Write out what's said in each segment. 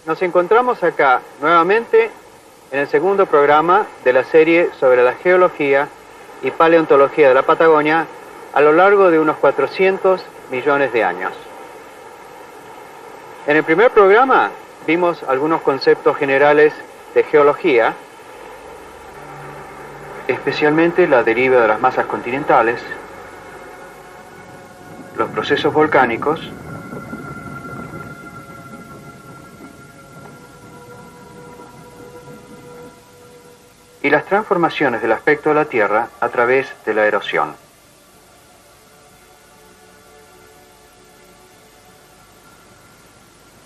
Nos encontramos acá nuevamente en el segundo programa de la serie sobre la geología y paleontología de la Patagonia a lo largo de unos 400 millones de años. En el primer programa vimos algunos conceptos generales de geología, especialmente la deriva de las masas continentales, los procesos volcánicos y las transformaciones del aspecto de la Tierra a través de la erosión.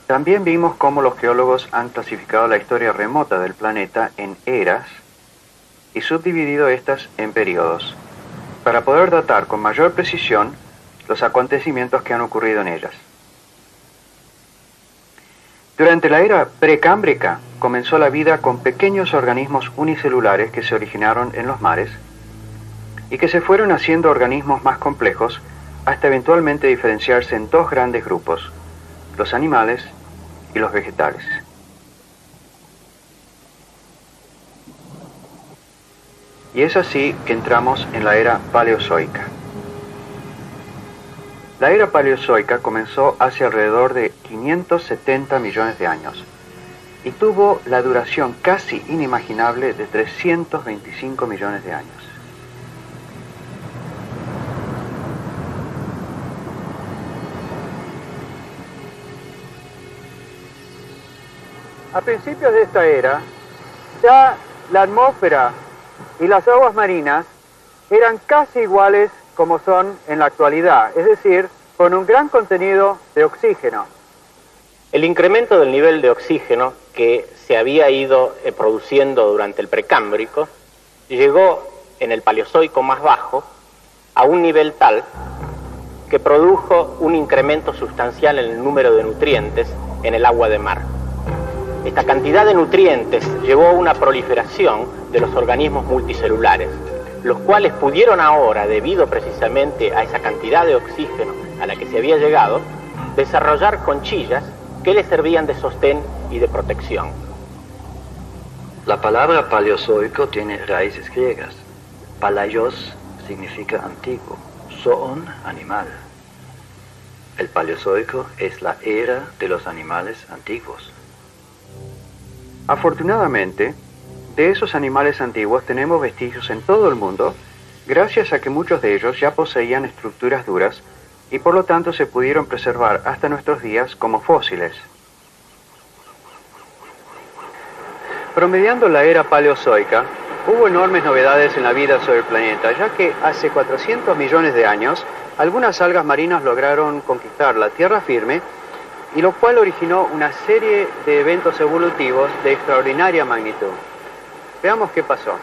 También vimos cómo los geólogos han clasificado la historia remota del planeta en eras y subdividido estas en periodos, para poder datar con mayor precisión los acontecimientos que han ocurrido en ellas. Durante la era precámbrica comenzó la vida con pequeños organismos unicelulares que se originaron en los mares y que se fueron haciendo organismos más complejos hasta eventualmente diferenciarse en dos grandes grupos, los animales y los vegetales. Y es así que entramos en la era paleozoica. La era paleozoica comenzó hace alrededor de 570 millones de años y tuvo la duración casi inimaginable de 325 millones de años. A principios de esta era, ya la atmósfera y las aguas marinas eran casi iguales como son en la actualidad, es decir, con un gran contenido de oxígeno. El incremento del nivel de oxígeno que se había ido produciendo durante el precámbrico llegó en el paleozoico más bajo a un nivel tal que produjo un incremento sustancial en el número de nutrientes en el agua de mar. Esta cantidad de nutrientes llevó a una proliferación de los organismos multicelulares, los cuales pudieron ahora, debido precisamente a esa cantidad de oxígeno a la que se había llegado, desarrollar conchillas que les servían de sostén y de protección. La palabra paleozoico tiene raíces griegas. Palaios significa antiguo, zoon, animal. El paleozoico es la era de los animales antiguos. Afortunadamente, de esos animales antiguos tenemos vestigios en todo el mundo, gracias a que muchos de ellos ya poseían estructuras duras y por lo tanto se pudieron preservar hasta nuestros días como fósiles. Promediando la era paleozoica, hubo enormes novedades en la vida sobre el planeta, ya que hace 400 millones de años, algunas algas marinas lograron conquistar la tierra firme, y lo cual originó una serie de eventos evolutivos de extraordinaria magnitud. Veamos qué pasó.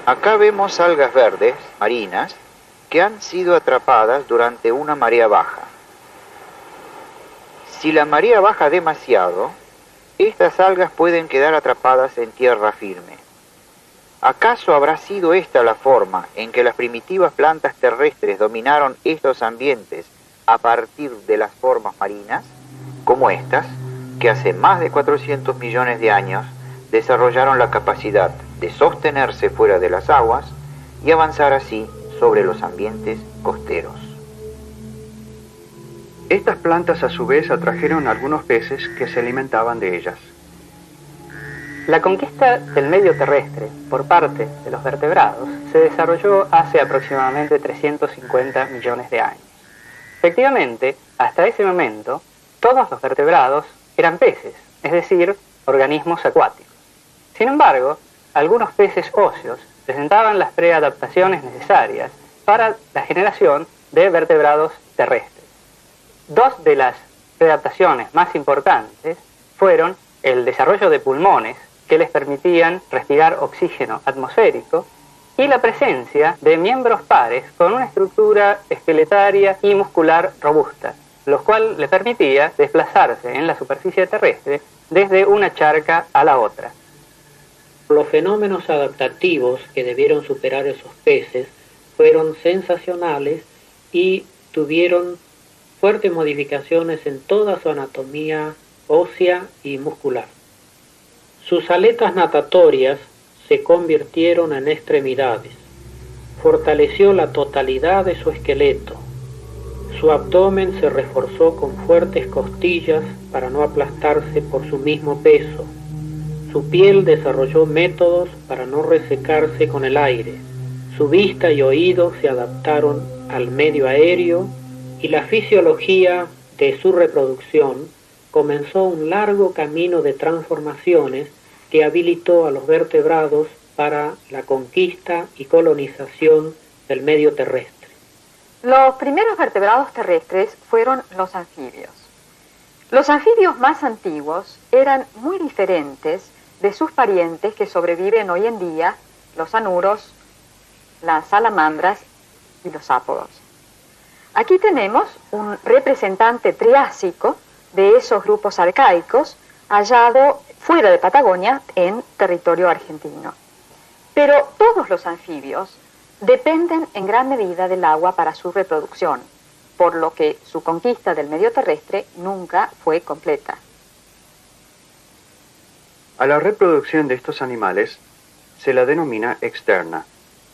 Acá vemos algas verdes, marinas, que han sido atrapadas durante una marea baja. Si la marea baja demasiado, estas algas pueden quedar atrapadas en tierra firme. ¿Acaso habrá sido esta la forma en que las primitivas plantas terrestres dominaron estos ambientes a partir de las formas marinas, como estas, que hace más de 400 millones de años desarrollaron la capacidad de sostenerse fuera de las aguas y avanzar así sobre los ambientes costeros? Estas plantas a su vez atrajeron algunos peces que se alimentaban de ellas. La conquista del medio terrestre por parte de los vertebrados se desarrolló hace aproximadamente 350 millones de años. Efectivamente, hasta ese momento, todos los vertebrados eran peces, es decir, organismos acuáticos. Sin embargo, algunos peces óseos presentaban las preadaptaciones necesarias para la generación de vertebrados terrestres. Dos de las preadaptaciones más importantes fueron el desarrollo de pulmones que les permitían respirar oxígeno atmosférico y la presencia de miembros pares con una estructura esqueletaria y muscular robusta, lo cual le permitía desplazarse en la superficie terrestre desde una charca a la otra. Los fenómenos adaptativos que debieron superar esos peces fueron sensacionales y tuvieron fuertes modificaciones en toda su anatomía ósea y muscular. Sus aletas natatorias se convirtieron en extremidades. Fortaleció la totalidad de su esqueleto. Su abdomen se reforzó con fuertes costillas para no aplastarse por su mismo peso. Su piel desarrolló métodos para no resecarse con el aire. Su vista y oído se adaptaron al medio aéreo y la fisiología de su reproducción comenzó un largo camino de transformaciones que habilitó a los vertebrados para la conquista y colonización del medio terrestre. Los primeros vertebrados terrestres fueron los anfibios. Los anfibios más antiguos eran muy diferentes de sus parientes que sobreviven hoy en día, los anuros, las salamandras y los sápodos. Aquí tenemos un representante triásico de esos grupos arcaicos hallado fuera de Patagonia en territorio argentino. Pero todos los anfibios dependen en gran medida del agua para su reproducción, por lo que su conquista del medio terrestre nunca fue completa. A la reproducción de estos animales se la denomina externa,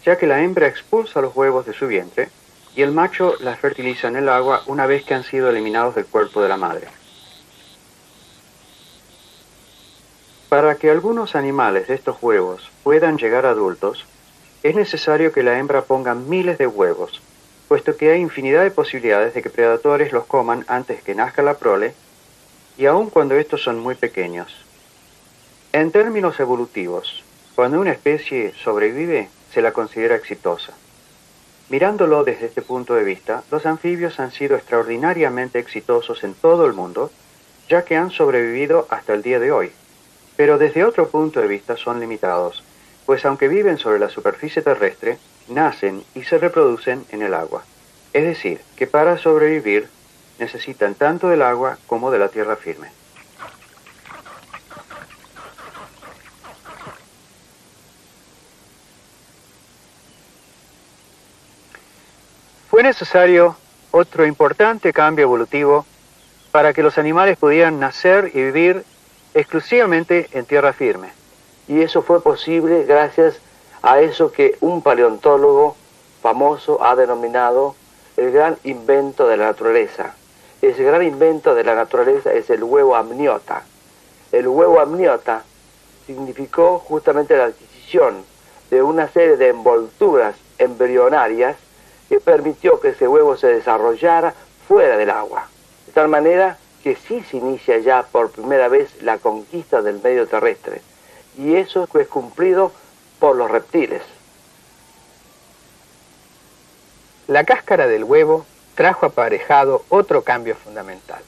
ya que la hembra expulsa los huevos de su vientre y el macho las fertiliza en el agua una vez que han sido eliminados del cuerpo de la madre. Para que algunos animales de estos huevos puedan llegar a adultos, es necesario que la hembra ponga miles de huevos, puesto que hay infinidad de posibilidades de que predadores los coman antes que nazca la prole, y aun cuando estos son muy pequeños. En términos evolutivos, cuando una especie sobrevive, se la considera exitosa. Mirándolo desde este punto de vista, los anfibios han sido extraordinariamente exitosos en todo el mundo, ya que han sobrevivido hasta el día de hoy. Pero desde otro punto de vista son limitados, pues aunque viven sobre la superficie terrestre, nacen y se reproducen en el agua. Es decir, que para sobrevivir necesitan tanto del agua como de la tierra firme. Fue necesario otro importante cambio evolutivo para que los animales pudieran nacer y vivir exclusivamente en tierra firme. Y eso fue posible gracias a eso que un paleontólogo famoso ha denominado el gran invento de la naturaleza. Ese gran invento de la naturaleza es el huevo amniota. El huevo amniota significó justamente la adquisición de una serie de envolturas embrionarias que permitió que ese huevo se desarrollara fuera del agua. De tal manera que sí se inicia ya por primera vez la conquista del medio terrestre. Y eso es cumplido por los reptiles. La cáscara del huevo trajo aparejado otro cambio fundamental.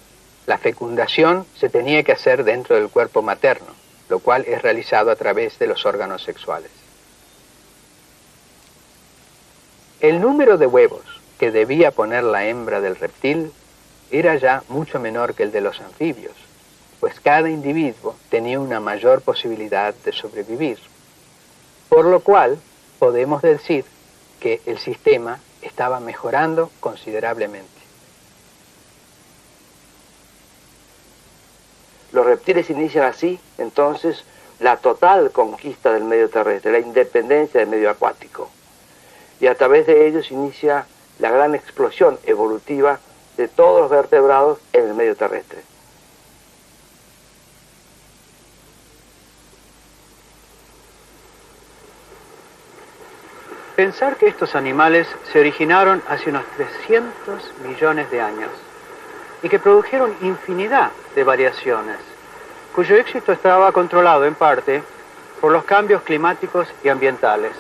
La fecundación se tenía que hacer dentro del cuerpo materno, lo cual es realizado a través de los órganos sexuales. El número de huevos que debía poner la hembra del reptil era ya mucho menor que el de los anfibios, pues cada individuo tenía una mayor posibilidad de sobrevivir. Por lo cual, podemos decir que el sistema estaba mejorando considerablemente. Los reptiles inician así, entonces, la total conquista del medio terrestre, la independencia del medio acuático. Y a través de ellos inicia la gran explosión evolutiva de todos los vertebrados en el medio terrestre. Pensar que estos animales se originaron hace unos 300 millones de años y que produjeron infinidad de variaciones, cuyo éxito estaba controlado en parte por los cambios climáticos y ambientales.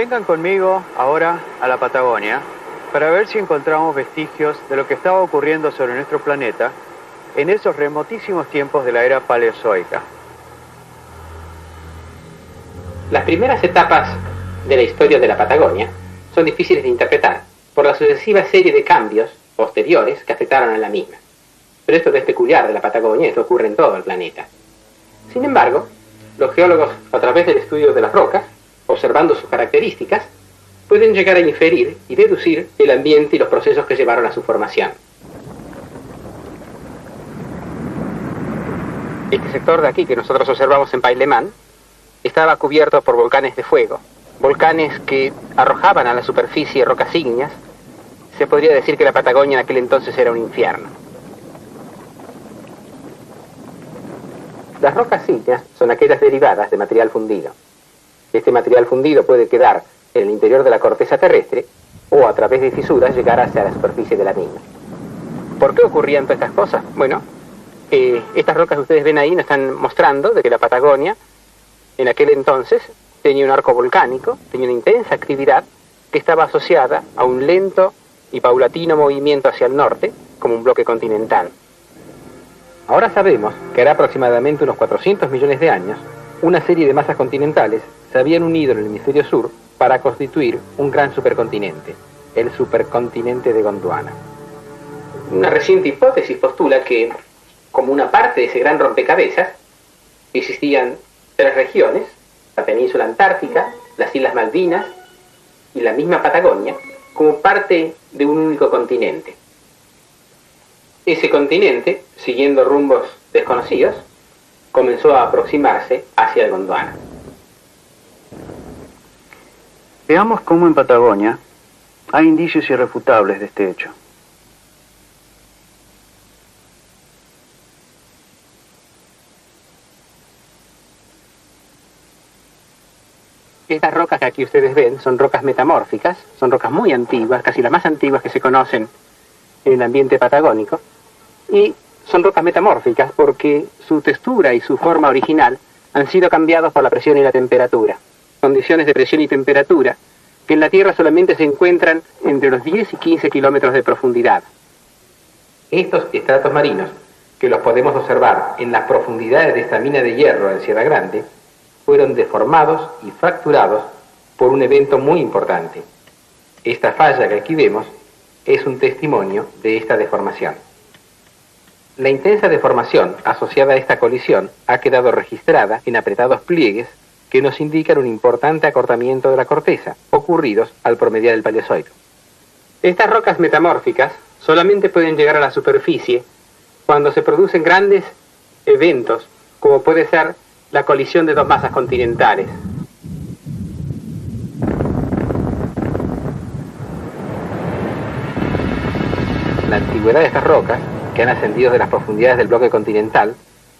Vengan conmigo ahora a la Patagonia para ver si encontramos vestigios de lo que estaba ocurriendo sobre nuestro planeta en esos remotísimos tiempos de la era paleozoica. Las primeras etapas de la historia de la Patagonia son difíciles de interpretar por la sucesiva serie de cambios posteriores que afectaron a la misma. Pero esto es peculiar de la Patagonia, esto ocurre en todo el planeta. Sin embargo, los geólogos, a través del estudio de las rocas, observando sus características, pueden llegar a inferir y deducir el ambiente y los procesos que llevaron a su formación. Este sector de aquí que nosotros observamos en Pailemán estaba cubierto por volcanes de fuego, volcanes que arrojaban a la superficie rocas ígneas. Se podría decir que la Patagonia en aquel entonces era un infierno. Las rocas ígneas son aquellas derivadas de material fundido. Este material fundido puede quedar en el interior de la corteza terrestre o a través de fisuras llegar hacia la superficie de la misma. ¿Por qué ocurrían todas estas cosas? Bueno, estas rocas que ustedes ven ahí nos están mostrando de que la Patagonia en aquel entonces tenía un arco volcánico, tenía una intensa actividad que estaba asociada a un lento y paulatino movimiento hacia el norte, como un bloque continental. Ahora sabemos que hará aproximadamente unos 400 millones de años, una serie de masas continentales se habían unido en el hemisferio sur para constituir un gran supercontinente, el supercontinente de Gondwana. Una reciente hipótesis postula que, como una parte de ese gran rompecabezas, existían tres regiones, la península antártica, las Islas Malvinas y la misma Patagonia, como parte de un único continente. Ese continente, siguiendo rumbos desconocidos, comenzó a aproximarse hacia el Gondwana. Veamos cómo en Patagonia hay indicios irrefutables de este hecho. Estas rocas que aquí ustedes ven son rocas metamórficas, son rocas muy antiguas, casi las más antiguas que se conocen en el ambiente patagónico, y son rocas metamórficas porque su textura y su forma original han sido cambiados por la presión y la temperatura. Condiciones de presión y temperatura que en la Tierra solamente se encuentran entre los 10 y 15 kilómetros de profundidad. Estos estratos marinos, que los podemos observar en las profundidades de esta mina de hierro en Sierra Grande, fueron deformados y fracturados por un evento muy importante. Esta falla que aquí vemos es un testimonio de esta deformación. La intensa deformación asociada a esta colisión ha quedado registrada en apretados pliegues que nos indican un importante acortamiento de la corteza, ocurridos al promediar el Paleozoico. Estas rocas metamórficas solamente pueden llegar a la superficie cuando se producen grandes eventos, como puede ser la colisión de dos masas continentales. La antigüedad de estas rocas, que han ascendido de las profundidades del bloque continental,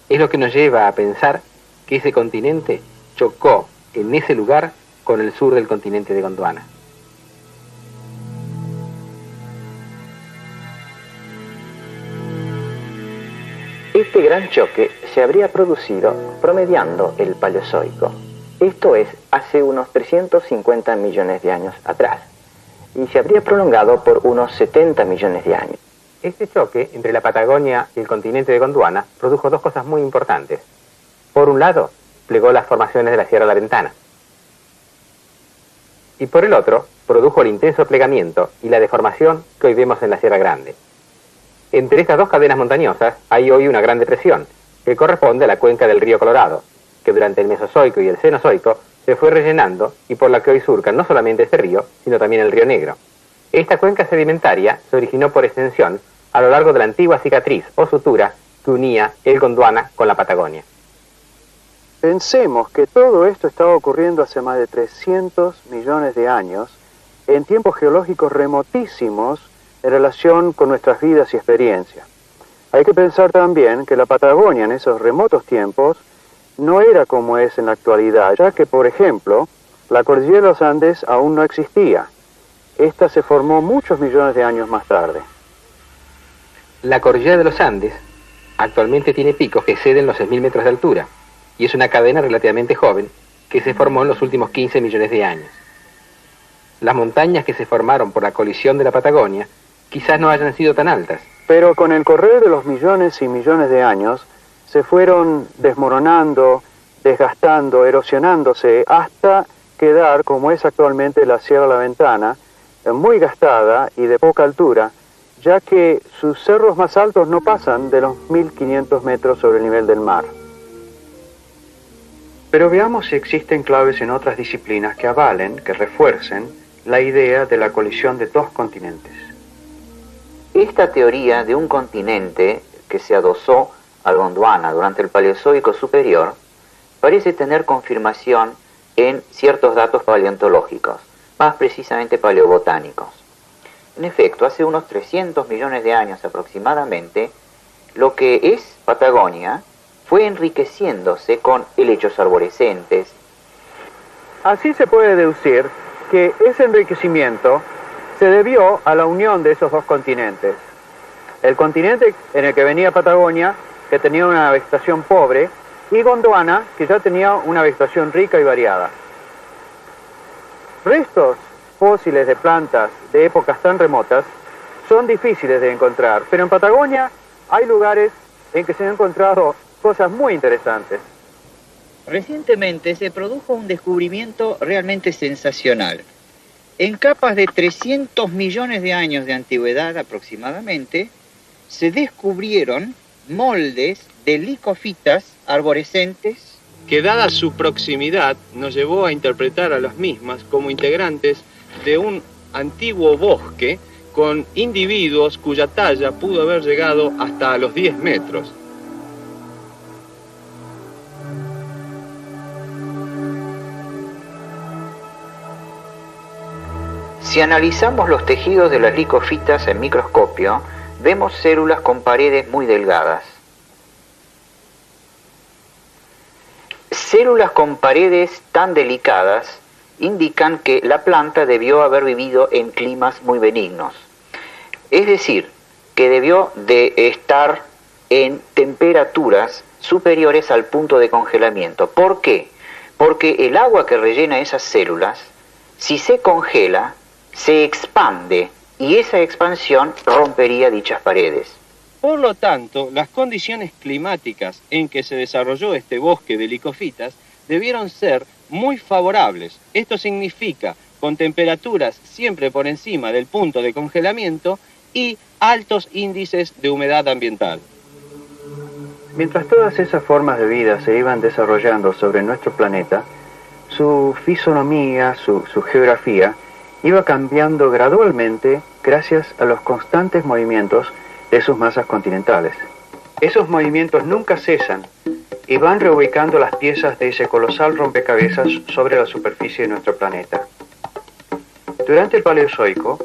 es lo que nos lleva a pensar que ese continente chocó en ese lugar con el sur del continente de Gondwana. Este gran choque se habría producido promediando el Paleozoico, esto es, hace unos 350 millones de años atrás, y se habría prolongado por unos 70 millones de años. Este choque entre la Patagonia y el continente de Gondwana produjo dos cosas muy importantes. Por un lado, plegó las formaciones de la Sierra La Ventana. Y por el otro, produjo el intenso plegamiento y la deformación que hoy vemos en la Sierra Grande. Entre estas dos cadenas montañosas hay hoy una gran depresión, que corresponde a la cuenca del río Colorado, que durante el Mesozoico y el Cenozoico se fue rellenando y por la que hoy surcan no solamente este río, sino también el Río Negro. Esta cuenca sedimentaria se originó por extensión a lo largo de la antigua cicatriz o sutura que unía el Gondwana con la Patagonia. Pensemos que todo esto estaba ocurriendo hace más de 300 millones de años, en tiempos geológicos remotísimos en relación con nuestras vidas y experiencias. Hay que pensar también que la Patagonia en esos remotos tiempos no era como es en la actualidad, ya que, por ejemplo, la cordillera de los Andes aún no existía. Esta se formó muchos millones de años más tarde. La cordillera de los Andes actualmente tiene picos que exceden los 6.000 metros de altura, y es una cadena relativamente joven que se formó en los últimos 15 millones de años. Las montañas que se formaron por la colisión de la Patagonia quizás no hayan sido tan altas. Pero con el correr de los millones y millones de años, se fueron desmoronando, desgastando, erosionándose, hasta quedar como es actualmente la Sierra La Ventana, muy gastada y de poca altura, ya que sus cerros más altos no pasan de los 1.500 metros sobre el nivel del mar. Pero veamos si existen claves en otras disciplinas que avalen, que refuercen la idea de la colisión de dos continentes. Esta teoría de un continente que se adosó al Gondwana durante el Paleozoico superior parece tener confirmación en ciertos datos paleontológicos, más precisamente paleobotánicos. En efecto, hace unos 300 millones de años aproximadamente, lo que es Patagonia fue enriqueciéndose con helechos arborescentes. Así se puede deducir que ese enriquecimiento se debió a la unión de esos dos continentes. El continente en el que venía Patagonia, que tenía una vegetación pobre, y Gondwana, que ya tenía una vegetación rica y variada. Restos fósiles de plantas de épocas tan remotas son difíciles de encontrar, pero en Patagonia hay lugares en que se han encontrado cosas muy interesantes. Recientemente se produjo un descubrimiento realmente sensacional. En capas de 300 millones de años de antigüedad aproximadamente, se descubrieron moldes de licofitas arborescentes que dada su proximidad nos llevó a interpretar a las mismas como integrantes de un antiguo bosque con individuos cuya talla pudo haber llegado hasta los 10 metros. Si analizamos los tejidos de las licofitas en microscopio, vemos células con paredes muy delgadas. Células con paredes tan delicadas indican que la planta debió haber vivido en climas muy benignos. Es decir, que debió de estar en temperaturas superiores al punto de congelamiento. ¿Por qué? Porque el agua que rellena esas células, si se congela, se expande y esa expansión rompería dichas paredes. Por lo tanto, las condiciones climáticas en que se desarrolló este bosque de licofitas debieron ser muy favorables. Esto significa con temperaturas siempre por encima del punto de congelamiento y altos índices de humedad ambiental. Mientras todas esas formas de vida se iban desarrollando sobre nuestro planeta, su fisonomía, su geografía, iba cambiando gradualmente gracias a los constantes movimientos de sus masas continentales. Esos movimientos nunca cesan y van reubicando las piezas de ese colosal rompecabezas sobre la superficie de nuestro planeta. Durante el Paleozoico,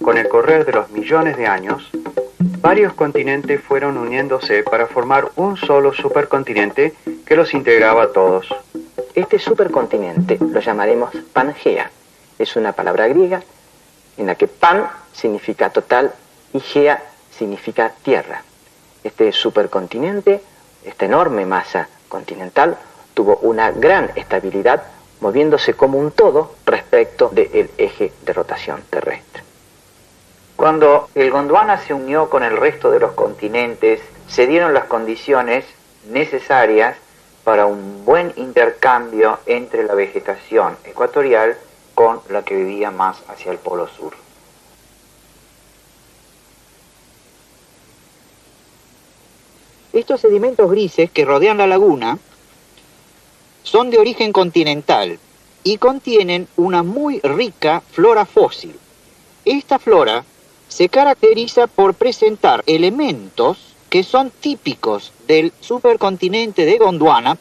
con el correr de los millones de años, varios continentes fueron uniéndose para formar un solo supercontinente que los integraba a todos. Este supercontinente lo llamaremos Pangea. Es una palabra griega en la que pan significa total y gea significa tierra. Este supercontinente, esta enorme masa continental, tuvo una gran estabilidad moviéndose como un todo respecto del eje de rotación terrestre. Cuando el Gondwana se unió con el resto de los continentes, se dieron las condiciones necesarias para un buen intercambio entre la vegetación ecuatorial con la que vivía más hacia el polo sur. Estos sedimentos grises que rodean la laguna son de origen continental y contienen una muy rica flora fósil. Esta flora se caracteriza por presentar elementos que son típicos del supercontinente de Gondwana,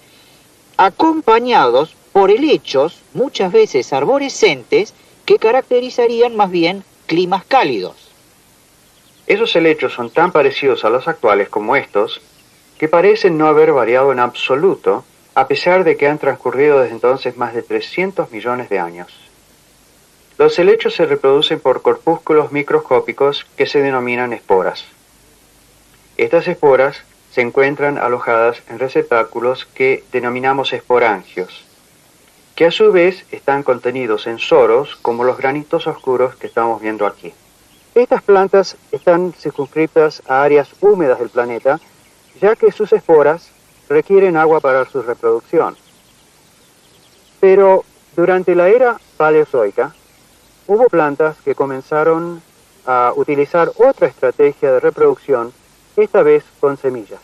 acompañados por helechos, muchas veces arborescentes, que caracterizarían más bien climas cálidos. Esos helechos son tan parecidos a los actuales como estos, que parecen no haber variado en absoluto, a pesar de que han transcurrido desde entonces más de 300 millones de años. Los helechos se reproducen por corpúsculos microscópicos que se denominan esporas. Estas esporas se encuentran alojadas en receptáculos que denominamos esporangios, que a su vez están contenidos en soros como los granitos oscuros que estamos viendo aquí. Estas plantas están circunscritas a áreas húmedas del planeta, ya que sus esporas requieren agua para su reproducción. Pero durante la era paleozoica, hubo plantas que comenzaron a utilizar otra estrategia de reproducción, esta vez con semillas.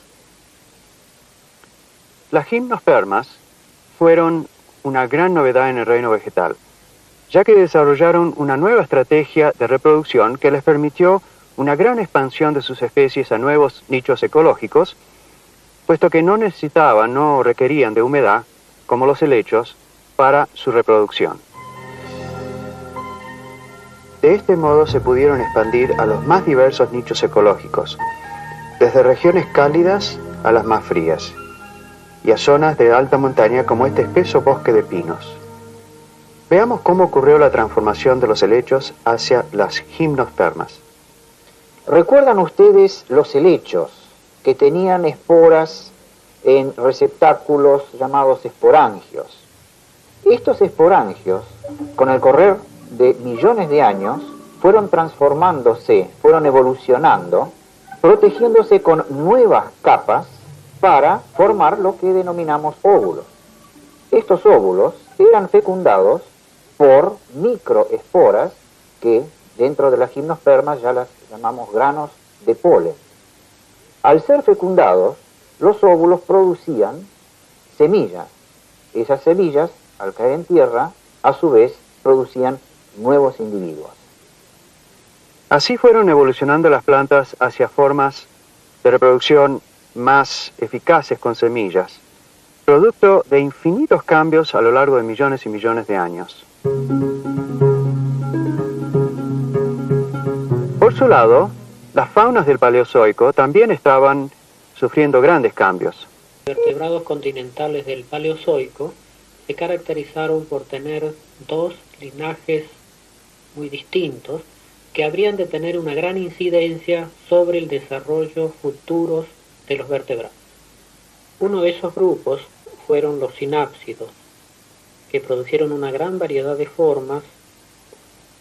Las gimnospermas fueron una gran novedad en el reino vegetal, ya que desarrollaron una nueva estrategia de reproducción que les permitió una gran expansión de sus especies a nuevos nichos ecológicos, puesto que no requerían de humedad, como los helechos, para su reproducción. De este modo se pudieron expandir a los más diversos nichos ecológicos, desde regiones cálidas a las más frías, y a zonas de alta montaña como este espeso bosque de pinos. Veamos cómo ocurrió la transformación de los helechos hacia las gimnospermas. ¿Recuerdan ustedes los helechos que tenían esporas en receptáculos llamados esporangios? Estos esporangios, con el correr de millones de años, fueron transformándose, fueron evolucionando, protegiéndose con nuevas capas para formar lo que denominamos óvulos. Estos óvulos eran fecundados por microesporas que dentro de las gimnospermas ya las llamamos granos de polen. Al ser fecundados, los óvulos producían semillas. Esas semillas, al caer en tierra, a su vez producían nuevos individuos. Así fueron evolucionando las plantas hacia formas de reproducción más eficaces con semillas, producto de infinitos cambios a lo largo de millones y millones de años. Por su lado, las faunas del Paleozoico también estaban sufriendo grandes cambios. Los vertebrados continentales del Paleozoico se caracterizaron por tener dos linajes muy distintos que habrían de tener una gran incidencia sobre el desarrollo futuro de los vertebrados. Uno de esos grupos fueron los sinápsidos, que produjeron una gran variedad de formas,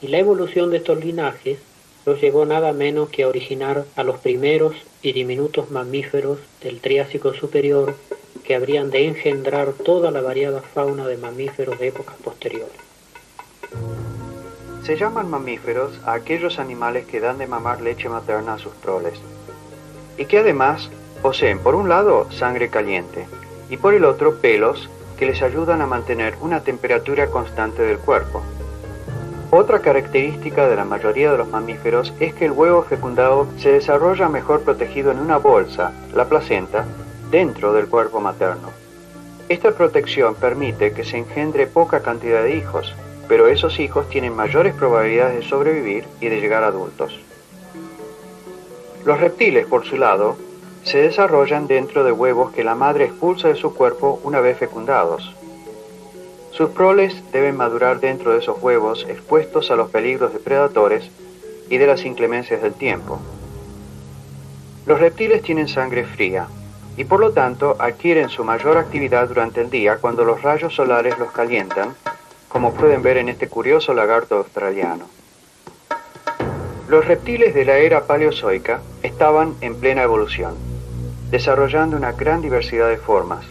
y la evolución de estos linajes los llevó nada menos que a originar a los primeros y diminutos mamíferos del Triásico superior, que habrían de engendrar toda la variada fauna de mamíferos de épocas posteriores. Se llaman mamíferos a aquellos animales que dan de mamar leche materna a sus proles, y que además poseen por un lado sangre caliente, y por el otro pelos que les ayudan a mantener una temperatura constante del cuerpo. Otra característica de la mayoría de los mamíferos es que el huevo fecundado se desarrolla mejor protegido en una bolsa, la placenta, dentro del cuerpo materno. Esta protección permite que se engendre poca cantidad de hijos, pero esos hijos tienen mayores probabilidades de sobrevivir y de llegar a adultos. Los reptiles, por su lado, se desarrollan dentro de huevos que la madre expulsa de su cuerpo una vez fecundados. Sus proles deben madurar dentro de esos huevos expuestos a los peligros de predadores y de las inclemencias del tiempo. Los reptiles tienen sangre fría y por lo tanto adquieren su mayor actividad durante el día cuando los rayos solares los calientan, como pueden ver en este curioso lagarto australiano. Los reptiles de la era paleozoica estaban en plena evolución, desarrollando una gran diversidad de formas.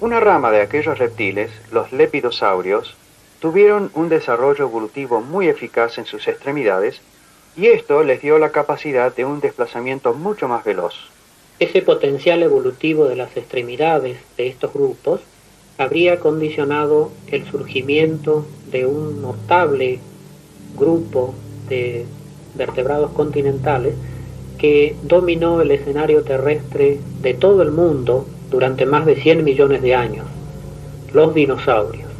Una rama de aquellos reptiles, los lepidosaurios, tuvieron un desarrollo evolutivo muy eficaz en sus extremidades y esto les dio la capacidad de un desplazamiento mucho más veloz. Ese potencial evolutivo de las extremidades de estos grupos habría condicionado el surgimiento de un notable grupo de vertebrados continentales que dominó el escenario terrestre de todo el mundo durante más de 100 millones de años, los dinosaurios.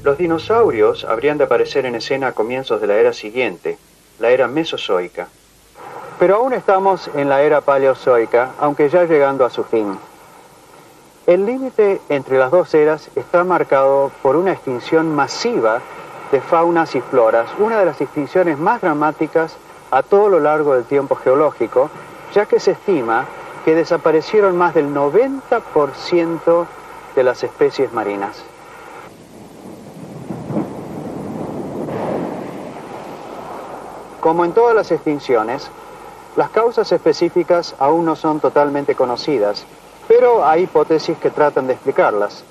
Los dinosaurios habrían de aparecer en escena a comienzos de la era siguiente, la era mesozoica. Pero aún estamos en la era paleozoica, aunque ya llegando a su fin. El límite entre las dos eras está marcado por una extinción masiva de faunas y floras, una de las extinciones más dramáticas a todo lo largo del tiempo geológico, ya que se estima que desaparecieron más del 90% de las especies marinas. Como en todas las extinciones, las causas específicas aún no son totalmente conocidas, pero hay hipótesis que tratan de explicarlas.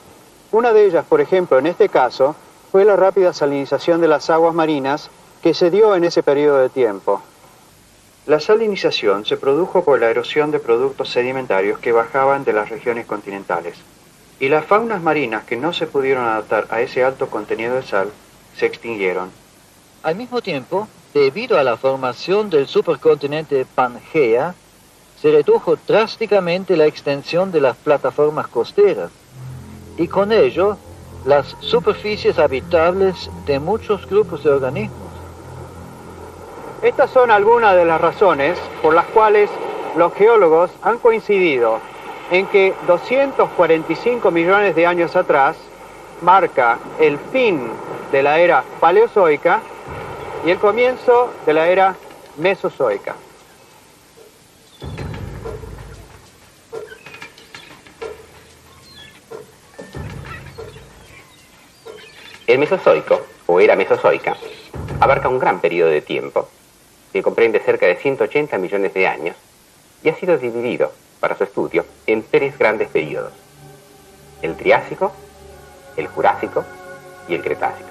Una de ellas, por ejemplo, en este caso, fue la rápida salinización de las aguas marinas que se dio en ese periodo de tiempo. La salinización se produjo por la erosión de productos sedimentarios que bajaban de las regiones continentales. y las faunas marinas que no se pudieron adaptar a ese alto contenido de sal se extinguieron. Al mismo tiempo, debido a la formación del supercontinente Pangea, se redujo drásticamente la extensión de las plataformas costeras y con ello las superficies habitables de muchos grupos de organismos. Estas son algunas de las razones por las cuales los geólogos han coincidido en que 245 millones de años atrás marca el fin de la era paleozoica y el comienzo de la era mesozoica. El Mesozoico, o era mesozoica, abarca un gran periodo de tiempo, que comprende cerca de 180 millones de años, y ha sido dividido, para su estudio, en 3 grandes periodos: el Triásico, el Jurásico y el Cretácico.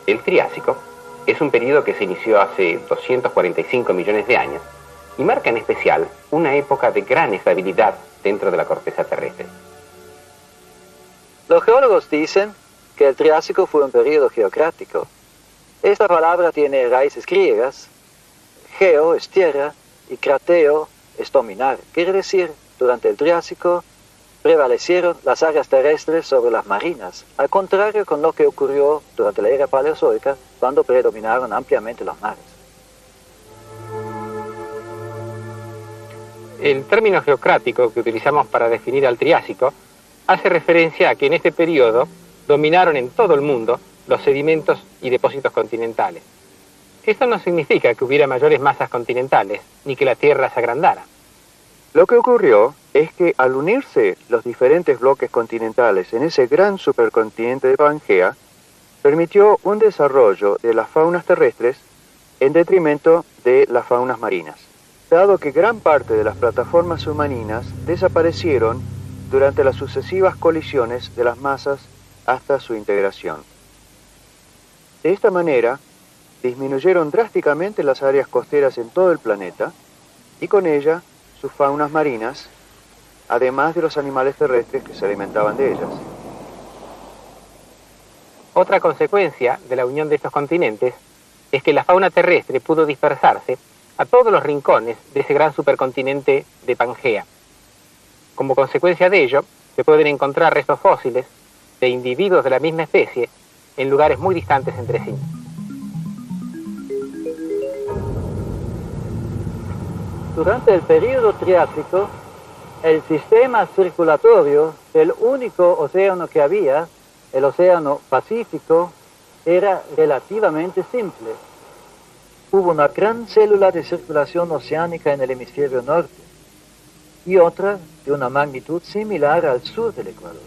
El Triásico es un periodo que se inició hace 245 millones de años y marca en especial una época de gran estabilidad dentro de la corteza terrestre. Los geólogos dicen que el Triásico fue un periodo geocrático. Esta palabra tiene raíces griegas. Geo es tierra y crateo es dominar. Quiere decir, durante el Triásico prevalecieron las áreas terrestres sobre las marinas, al contrario con lo que ocurrió durante la era paleozoica, cuando predominaron ampliamente los mares. El término geocrático que utilizamos para definir al Triásico hace referencia a que en este periodo dominaron en todo el mundo los sedimentos y depósitos continentales. Esto no significa que hubiera mayores masas continentales, ni que la Tierra se agrandara. Lo que ocurrió es que al unirse los diferentes bloques continentales en ese gran supercontinente de Pangea, permitió un desarrollo de las faunas terrestres en detrimento de las faunas marinas, dado que gran parte de las plataformas submarinas desaparecieron durante las sucesivas colisiones de las masas hasta su integración. De esta manera, disminuyeron drásticamente las áreas costeras en todo el planeta y con ella sus faunas marinas, además de los animales terrestres que se alimentaban de ellas. Otra consecuencia de la unión de estos continentes es que la fauna terrestre pudo dispersarse a todos los rincones de ese gran supercontinente de Pangea. Como consecuencia de ello, se pueden encontrar restos fósiles de individuos de la misma especie en lugares muy distantes entre sí. Durante el período Triásico, el sistema circulatorio del único océano que había, el Océano Pacífico, era relativamente simple. Hubo una gran célula de circulación oceánica en el hemisferio norte y otra de una magnitud similar al sur del Ecuador.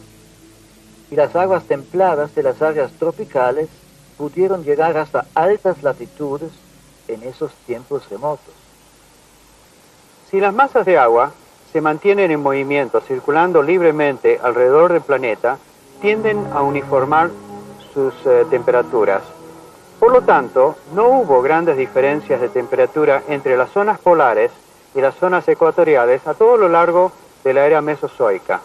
Y las aguas templadas de las áreas tropicales pudieron llegar hasta altas latitudes en esos tiempos remotos. Si las masas de agua se mantienen en movimiento, circulando libremente alrededor del planeta, tienden a uniformar sus temperaturas. Por lo tanto, no hubo grandes diferencias de temperatura entre las zonas polares y las zonas ecuatoriales a todo lo largo de la era mesozoica.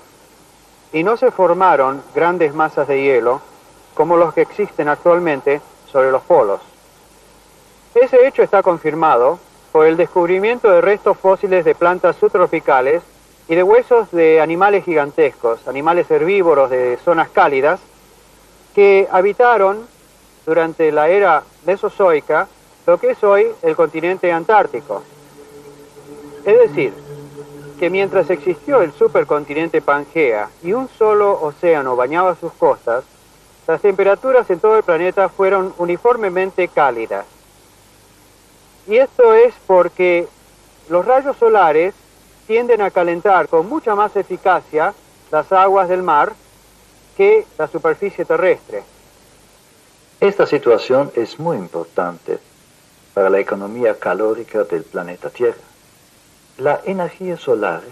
Y no se formaron grandes masas de hielo como los que existen actualmente sobre los polos. Ese hecho está confirmado por el descubrimiento de restos fósiles de plantas subtropicales y de huesos de animales gigantescos, animales herbívoros de zonas cálidas, que habitaron durante la era mesozoica lo que es hoy el continente antártico. Es decir, que mientras existió el supercontinente Pangea y un solo océano bañaba sus costas, las temperaturas en todo el planeta fueron uniformemente cálidas. Y esto es porque los rayos solares tienden a calentar con mucha más eficacia las aguas del mar que la superficie terrestre. Esta situación es muy importante para la economía calórica del planeta Tierra. La energía solar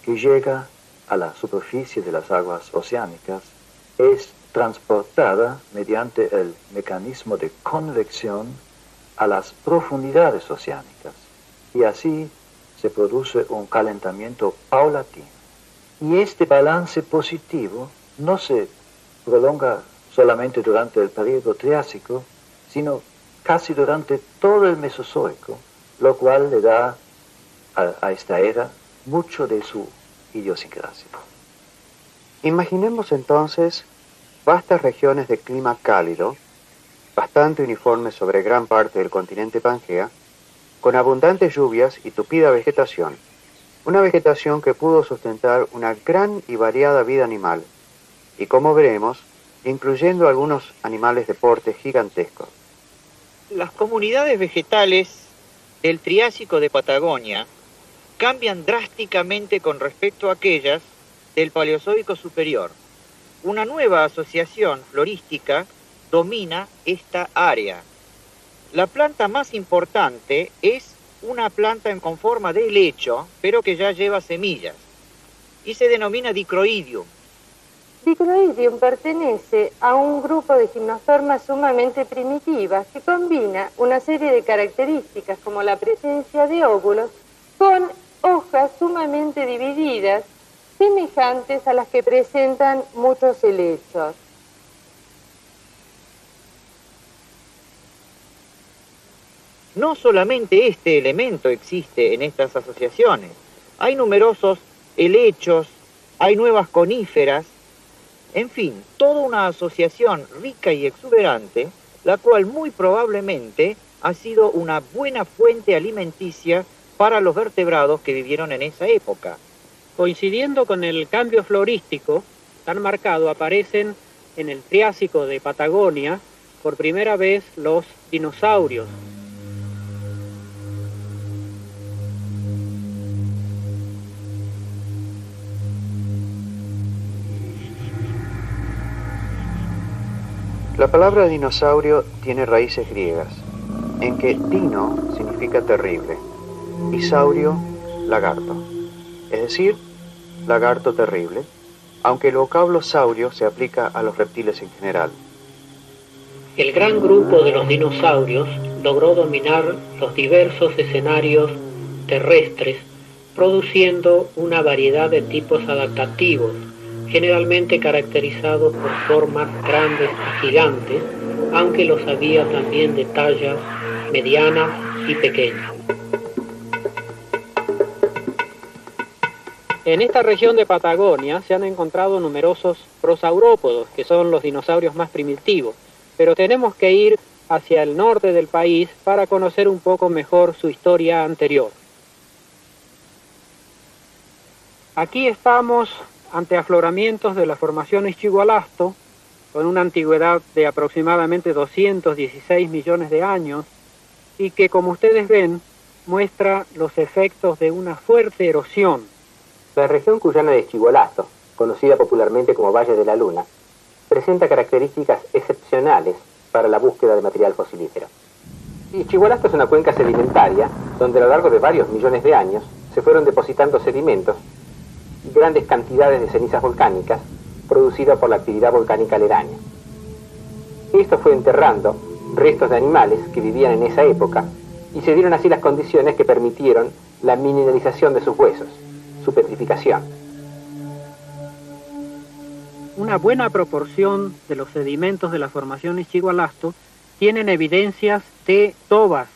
que llega a la superficie de las aguas oceánicas es transportada mediante el mecanismo de convección a las profundidades oceánicas y así se produce un calentamiento paulatino. Y este balance positivo no se prolonga solamente durante el periodo Triásico, sino casi durante todo el Mesozoico, lo cual le da a esta era mucho de su idiosincrasia. Imaginemos entonces vastas regiones de clima cálido, bastante uniformes sobre gran parte del continente Pangea, con abundantes lluvias y tupida vegetación, una vegetación que pudo sustentar una gran y variada vida animal, y como veremos, incluyendo algunos animales de porte gigantesco. Las comunidades vegetales del Triásico de Patagonia cambian drásticamente con respecto a aquellas del Paleozoico superior. Una nueva asociación florística domina esta área. La planta más importante es una planta con forma de helecho, pero que ya lleva semillas, y se denomina Dicroidium. Dicroidium pertenece a un grupo de gimnospermas sumamente primitivas que combina una serie de características como la presencia de óvulos con hojas sumamente divididas, semejantes a las que presentan muchos helechos. No solamente este elemento existe en estas asociaciones, hay numerosos helechos, hay nuevas coníferas, en fin, toda una asociación rica y exuberante, la cual muy probablemente ha sido una buena fuente alimenticia para los vertebrados que vivieron en esa época. Coincidiendo con el cambio florístico tan marcado, aparecen en el Triásico de Patagonia por primera vez los dinosaurios. La palabra dinosaurio tiene raíces griegas, en que dino significa terrible y saurio, lagarto, es decir, lagarto terrible, aunque el vocablo saurio se aplica a los reptiles en general. El gran grupo de los dinosaurios logró dominar los diversos escenarios terrestres, produciendo una variedad de tipos adaptativos, generalmente caracterizados por formas grandes y gigantes, aunque los había también de tallas medianas y pequeñas. En esta región de Patagonia se han encontrado numerosos prosaurópodos, que son los dinosaurios más primitivos, pero tenemos que ir hacia el norte del país para conocer un poco mejor su historia anterior. Aquí estamos ante afloramientos de la formación Ischigualasto, con una antigüedad de aproximadamente 216 millones de años, y que, como ustedes ven, muestra los efectos de una fuerte erosión. La región cuyana de Ischigualasto, conocida popularmente como Valle de la Luna, presenta características excepcionales para la búsqueda de material fosilífero. Ischigualasto es una cuenca sedimentaria donde a lo largo de varios millones de años se fueron depositando sedimentos y grandes cantidades de cenizas volcánicas producidas por la actividad volcánica aledaña. Esto fue enterrando restos de animales que vivían en esa época y se dieron así las condiciones que permitieron la mineralización de sus huesos, su petrificación. Una buena proporción de los sedimentos de la formación Ischigualasto tienen evidencias de tobas,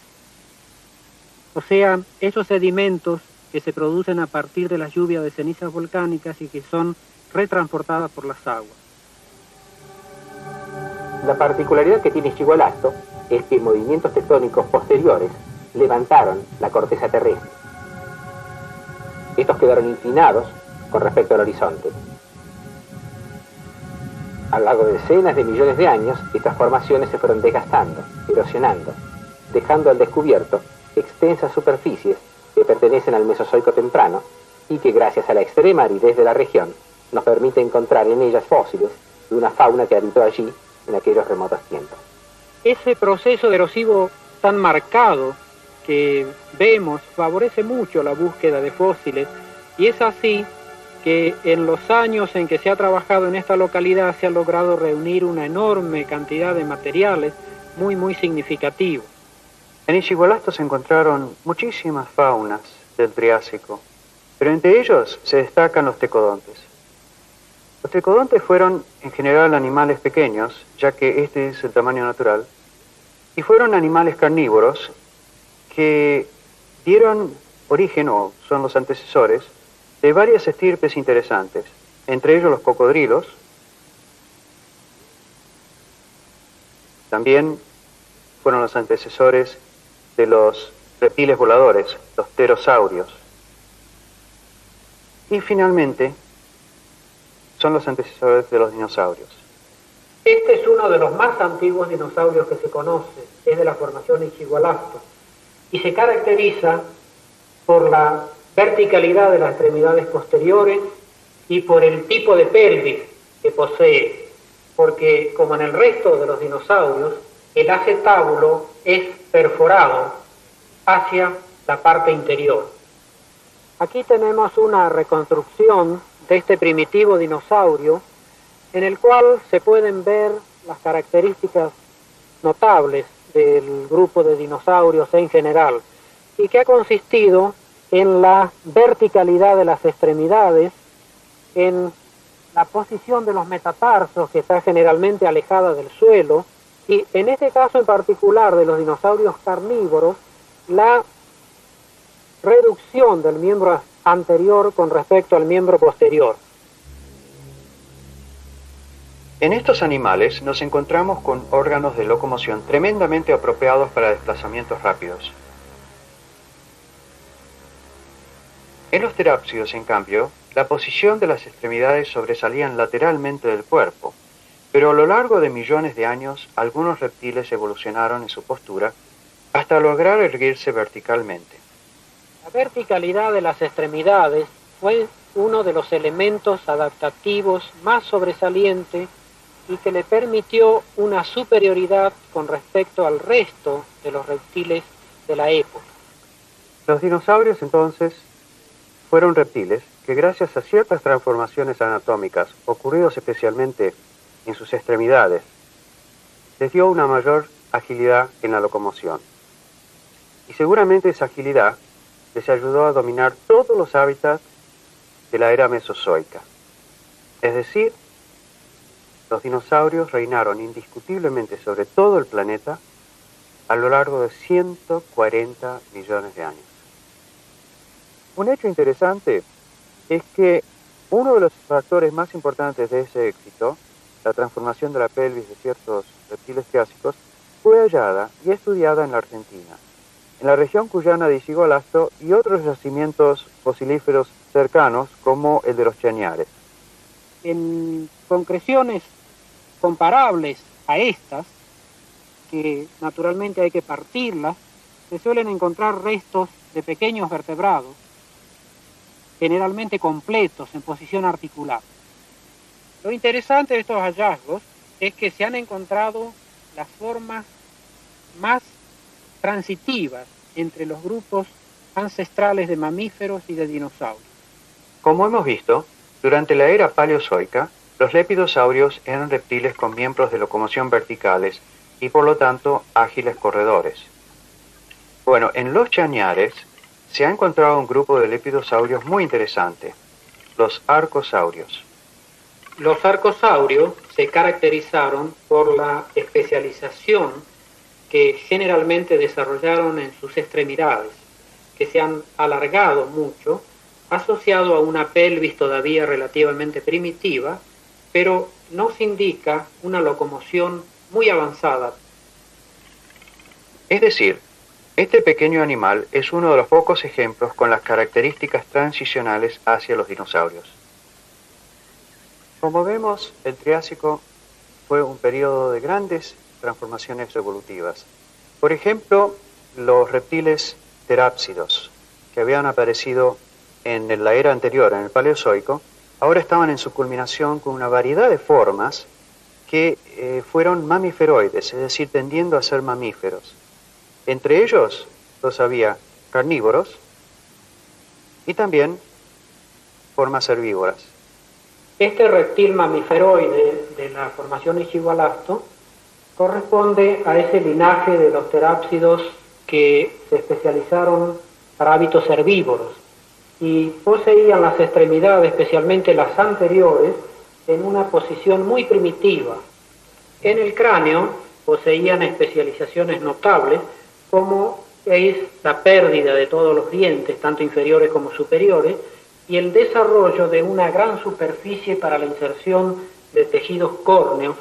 o sea, esos sedimentos que se producen a partir de la lluvia de cenizas volcánicas y que son retransportadas por las aguas. La particularidad que tiene Ischigualasto es que movimientos tectónicos posteriores levantaron la corteza terrestre. Estos quedaron inclinados con respecto al horizonte. A lo largo de decenas de millones de años, estas formaciones se fueron desgastando, erosionando, dejando al descubierto extensas superficies que pertenecen al Mesozoico temprano y que, gracias a la extrema aridez de la región, nos permite encontrar en ellas fósiles de una fauna que habitó allí en aquellos remotos tiempos. Ese proceso erosivo tan marcado que vemos favorece mucho la búsqueda de fósiles, y es así que en los años en que se ha trabajado en esta localidad se ha logrado reunir una enorme cantidad de materiales muy significativos. En Ischigualasto se encontraron muchísimas faunas del Triásico, pero entre ellos se destacan los tecodontes. Los tecodontes fueron en general animales pequeños, ya que este es el tamaño natural, y fueron animales carnívoros que dieron origen, o son los antecesores, de varias estirpes interesantes, entre ellos los cocodrilos. También fueron los antecesores de los reptiles voladores, los pterosaurios. Y finalmente, son los antecesores de los dinosaurios. Este es uno de los más antiguos dinosaurios que se conoce, es de la formación Ichigualasto, y se caracteriza por la verticalidad de las extremidades posteriores y por el tipo de pelvis que posee, porque como en el resto de los dinosaurios, el acetábulo es perforado hacia la parte interior. Aquí tenemos una reconstrucción de este primitivo dinosaurio en el cual se pueden ver las características notables del grupo de dinosaurios en general y que ha consistido en la verticalidad de las extremidades, en la posición de los metatarsos que está generalmente alejada del suelo y en este caso en particular de los dinosaurios carnívoros, la reducción del miembro anterior con respecto al miembro posterior. En estos animales nos encontramos con órganos de locomoción tremendamente apropiados para desplazamientos rápidos. En los terápsidos, en cambio, la posición de las extremidades sobresalían lateralmente del cuerpo, pero a lo largo de millones de años algunos reptiles evolucionaron en su postura hasta lograr erguirse verticalmente. La verticalidad de las extremidades fue uno de los elementos adaptativos más sobresalientes y que le permitió una superioridad con respecto al resto de los reptiles de la época. Los dinosaurios entonces fueron reptiles que gracias a ciertas transformaciones anatómicas ocurridas especialmente en sus extremidades, les dio una mayor agilidad en la locomoción. Y seguramente esa agilidad les ayudó a dominar todos los hábitats de la era mesozoica. Es decir, los dinosaurios reinaron indiscutiblemente sobre todo el planeta a lo largo de 140 millones de años. Un hecho interesante es que uno de los factores más importantes de ese éxito, la transformación de la pelvis de ciertos reptiles triásicos, fue hallada y estudiada en la Argentina, en la región cuyana de Ichigualasto y otros yacimientos fosilíferos cercanos como el de los Chañares. En concreciones comparables a estas, que naturalmente hay que partirlas, se suelen encontrar restos de pequeños vertebrados, generalmente completos en posición articular. Lo interesante de estos hallazgos es que se han encontrado las formas más transitivas entre los grupos ancestrales de mamíferos y de dinosaurios. Como hemos visto, durante la era paleozoica, los lepidosaurios eran reptiles con miembros de locomoción verticales y por lo tanto ágiles corredores. Bueno, en los Chañares se ha encontrado un grupo de lepidosaurios muy interesante, los arcosaurios. Los arcosaurios se caracterizaron por la especialización que generalmente desarrollaron en sus extremidades, que se han alargado mucho, asociado a una pelvis todavía relativamente primitiva, pero nos indica una locomoción muy avanzada. Es decir, este pequeño animal es uno de los pocos ejemplos con las características transicionales hacia los dinosaurios. Como vemos, el Triásico fue un periodo de grandes transformaciones evolutivas. Por ejemplo, los reptiles terápsidos, que habían aparecido en la era anterior, en el Paleozoico, ahora estaban en su culminación con una variedad de formas que fueron mamiferoides, es decir, tendiendo a ser mamíferos. Entre ellos los había carnívoros y también formas herbívoras. Este reptil mamiferoide de la formación Ichigualasto corresponde a ese linaje de los terápsidos que se especializaron para hábitos herbívoros y poseían las extremidades, especialmente las anteriores, en una posición muy primitiva. En el cráneo poseían especializaciones notables, como es la pérdida de todos los dientes, tanto inferiores como superiores, y el desarrollo de una gran superficie para la inserción de tejidos córneos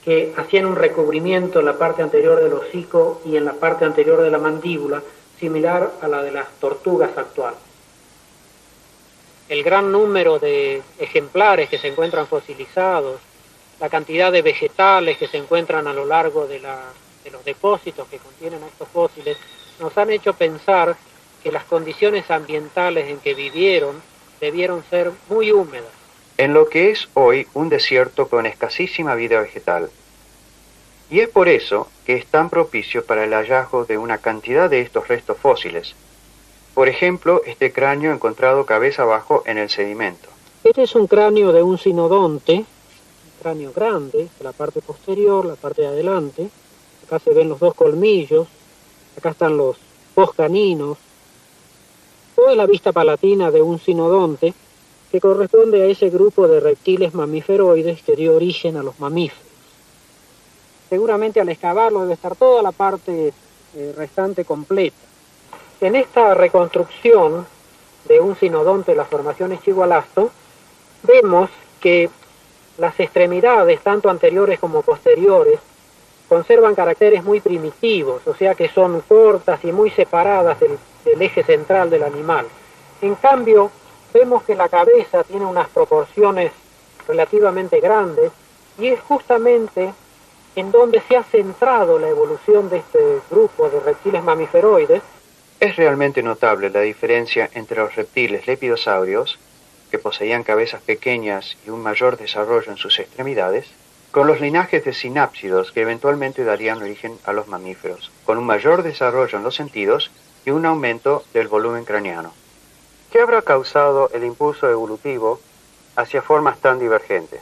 que hacían un recubrimiento en la parte anterior del hocico y en la parte anterior de la mandíbula, similar a la de las tortugas actuales. El gran número de ejemplares que se encuentran fosilizados, la cantidad de vegetales que se encuentran a lo largo de los depósitos que contienen estos fósiles, nos han hecho pensar que las condiciones ambientales en que vivieron debieron ser muy húmedas. En lo que es hoy un desierto con escasísima vida vegetal. Y es por eso que es tan propicio para el hallazgo de una cantidad de estos restos fósiles. Por ejemplo, este cráneo encontrado cabeza abajo en el sedimento. Este es un cráneo de un sinodonte, un cráneo grande, la parte posterior, la parte de adelante. Acá se ven los dos colmillos, acá están los poscaninos. Toda la vista palatina de un sinodonte que corresponde a ese grupo de reptiles mamíferoides que dio origen a los mamíferos. Seguramente al excavarlo debe estar toda la parte restante completa. En esta reconstrucción de un sinodonte de las formaciones Chigualasto, vemos que las extremidades, tanto anteriores como posteriores, conservan caracteres muy primitivos, o sea que son cortas y muy separadas del eje central del animal. En cambio, vemos que la cabeza tiene unas proporciones relativamente grandes y es justamente en donde se ha centrado la evolución de este grupo de reptiles mamíferoides. Es realmente notable la diferencia entre los reptiles lepidosaurios, que poseían cabezas pequeñas y un mayor desarrollo en sus extremidades, con los linajes de sinápsidos que eventualmente darían origen a los mamíferos, con un mayor desarrollo en los sentidos y un aumento del volumen craneano. ¿Qué habrá causado el impulso evolutivo hacia formas tan divergentes?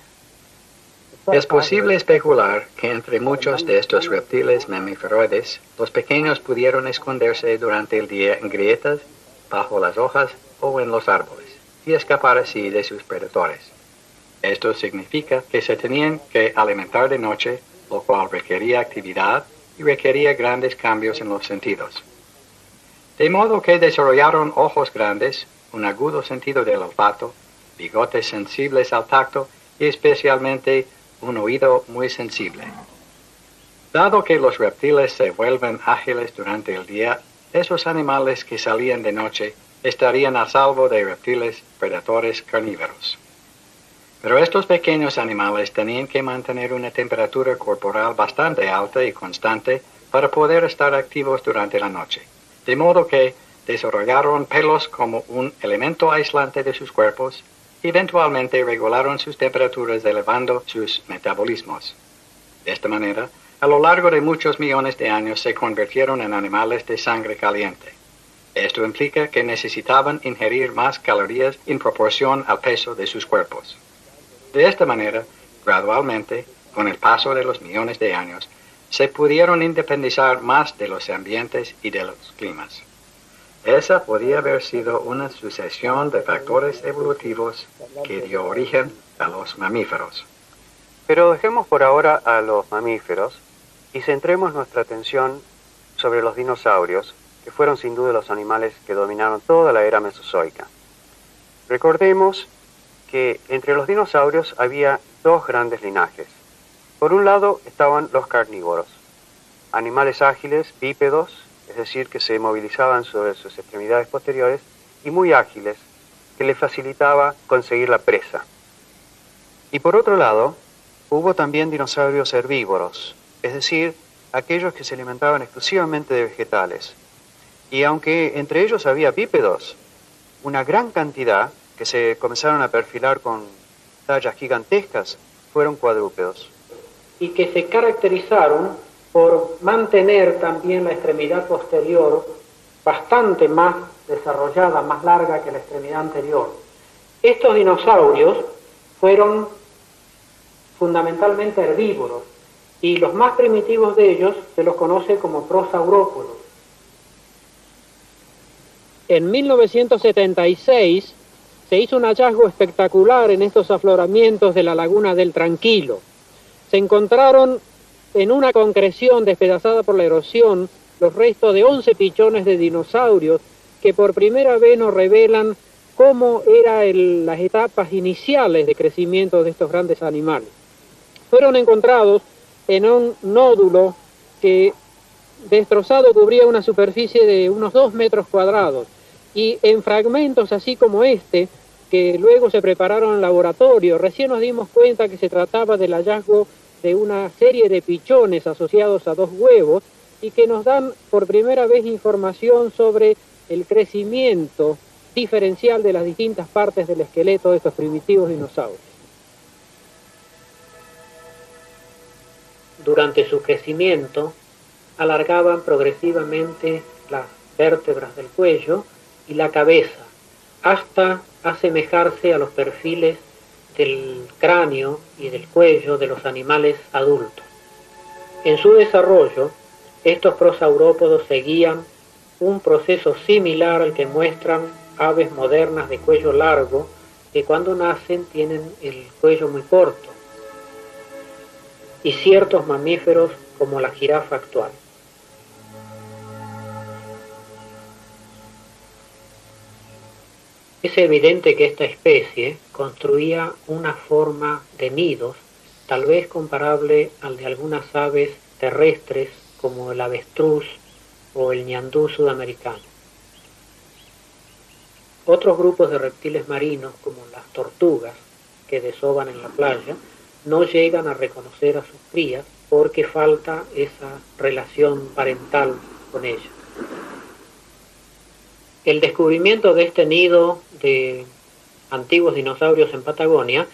Es posible especular que entre muchos de estos reptiles mamíferoides, los pequeños pudieron esconderse durante el día en grietas, bajo las hojas o en los árboles, y escapar así de sus predadores. Esto significa que se tenían que alimentar de noche, lo cual requería actividad y requería grandes cambios en los sentidos. De modo que desarrollaron ojos grandes, un agudo sentido del olfato, bigotes sensibles al tacto y especialmente un oído muy sensible. Dado que los reptiles se vuelven ágiles durante el día, esos animales que salían de noche estarían a salvo de reptiles predadores carnívoros. Pero estos pequeños animales tenían que mantener una temperatura corporal bastante alta y constante para poder estar activos durante la noche, de modo que desarrollaron pelos como un elemento aislante de sus cuerpos. Eventualmente regularon sus temperaturas elevando sus metabolismos. De esta manera, a lo largo de muchos millones de años se convirtieron en animales de sangre caliente. Esto implica que necesitaban ingerir más calorías en proporción al peso de sus cuerpos. De esta manera, gradualmente, con el paso de los millones de años, se pudieron independizar más de los ambientes y de los climas. Esa podía haber sido una sucesión de factores evolutivos que dio origen a los mamíferos. Pero dejemos por ahora a los mamíferos y centremos nuestra atención sobre los dinosaurios, que fueron sin duda los animales que dominaron toda la era mesozoica. Recordemos que entre los dinosaurios había dos grandes linajes. Por un lado estaban los carnívoros, animales ágiles, bípedos, es decir, que se movilizaban sobre sus extremidades posteriores, y muy ágiles, que les facilitaba conseguir la presa. Y por otro lado, hubo también dinosaurios herbívoros, es decir, aquellos que se alimentaban exclusivamente de vegetales. Y aunque entre ellos había bípedos, una gran cantidad, que se comenzaron a perfilar con tallas gigantescas, fueron cuadrúpedos. Y que se caracterizaron por mantener también la extremidad posterior bastante más desarrollada, más larga que la extremidad anterior. Estos dinosaurios fueron fundamentalmente herbívoros y los más primitivos de ellos se los conoce como prosaurópodos. En 1976 se hizo un hallazgo espectacular en estos afloramientos de la laguna del Tranquilo. Se encontraron en una concreción despedazada por la erosión los restos de 11 pichones de dinosaurios que por primera vez nos revelan cómo eran las etapas iniciales de crecimiento de estos grandes animales. Fueron encontrados en un nódulo que destrozado cubría una superficie de unos 2 metros cuadrados y en fragmentos así como este, que luego se prepararon en laboratorio, recién nos dimos cuenta que se trataba del hallazgo de una serie de pichones asociados a 2 huevos y que nos dan por primera vez información sobre el crecimiento diferencial de las distintas partes del esqueleto de estos primitivos dinosaurios. Durante su crecimiento, alargaban progresivamente las vértebras del cuello y la cabeza, hasta asemejarse a los perfiles del cráneo y del cuello de los animales adultos. En su desarrollo, estos prosaurópodos seguían un proceso similar al que muestran aves modernas de cuello largo, que cuando nacen tienen el cuello muy corto, y ciertos mamíferos como la jirafa actual. Es evidente que esta especie construía una forma de nidos, tal vez comparable al de algunas aves terrestres como el avestruz o el ñandú sudamericano. Otros grupos de reptiles marinos, como las tortugas que desovan en la playa, no llegan a reconocer a sus crías porque falta esa relación parental con ellas. El descubrimiento de este nido de antiguos dinosaurios en Patagonia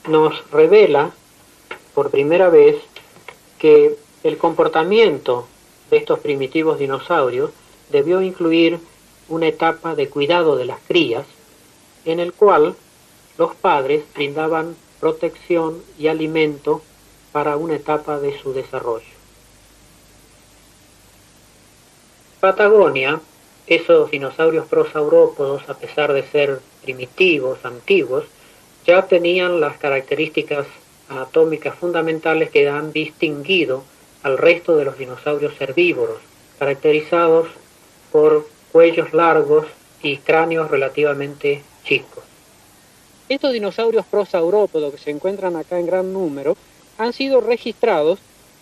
nos revela por primera vez que el comportamiento de estos primitivos dinosaurios debió incluir una etapa de cuidado de las crías, en el cual los padres brindaban protección y alimento para una etapa de su desarrollo. Patagonia, esos dinosaurios prosaurópodos, a pesar de ser primitivos, antiguos, ya tenían las características anatómicas fundamentales que han distinguido al resto de los dinosaurios herbívoros, caracterizados por cuellos largos y cráneos relativamente chicos. Estos dinosaurios prosaurópodos que se encuentran acá en gran número han sido registrados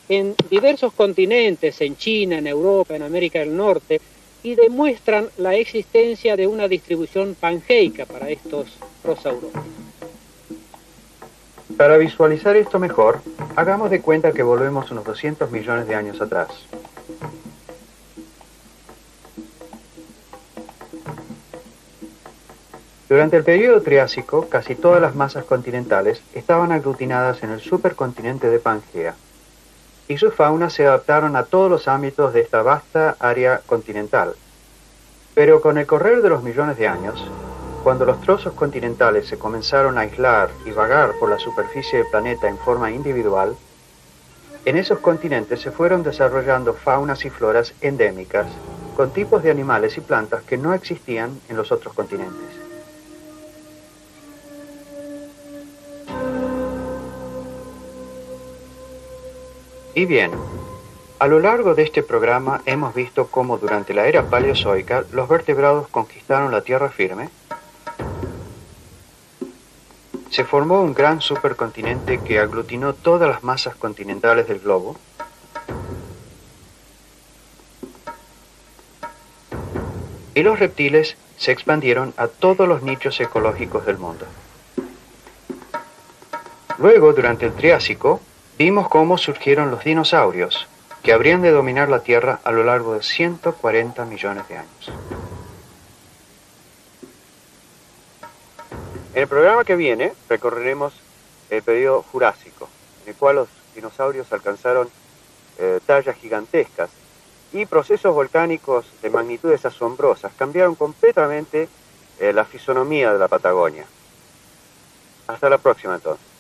en diversos continentes, en China, en Europa, en América del Norte, y demuestran la existencia de una distribución pangeica para estos prosaurópodos. Para visualizar esto mejor, hagamos de cuenta que volvemos unos 200 millones de años atrás. Durante el periodo Triásico, casi todas las masas continentales estaban aglutinadas en el supercontinente de Pangea, y su fauna se adaptaron a todos los ámbitos de esta vasta área continental. Pero con el correr de los millones de años, cuando los trozos continentales se comenzaron a aislar y vagar por la superficie del planeta en forma individual, en esos continentes se fueron desarrollando faunas y floras endémicas, con tipos de animales y plantas que no existían en los otros continentes. Y bien, a lo largo de este programa hemos visto cómo durante la era paleozoica los vertebrados conquistaron la tierra firme. Se formó un gran supercontinente que aglutinó todas las masas continentales del globo. Y los reptiles se expandieron a todos los nichos ecológicos del mundo. Luego, durante el Triásico, vimos cómo surgieron los dinosaurios, que habrían de dominar la Tierra a lo largo de 140 millones de años. En el programa que viene recorreremos el periodo Jurásico, en el cual los dinosaurios alcanzaron tallas gigantescas y procesos volcánicos de magnitudes asombrosas cambiaron completamente la fisonomía de la Patagonia. Hasta la próxima entonces.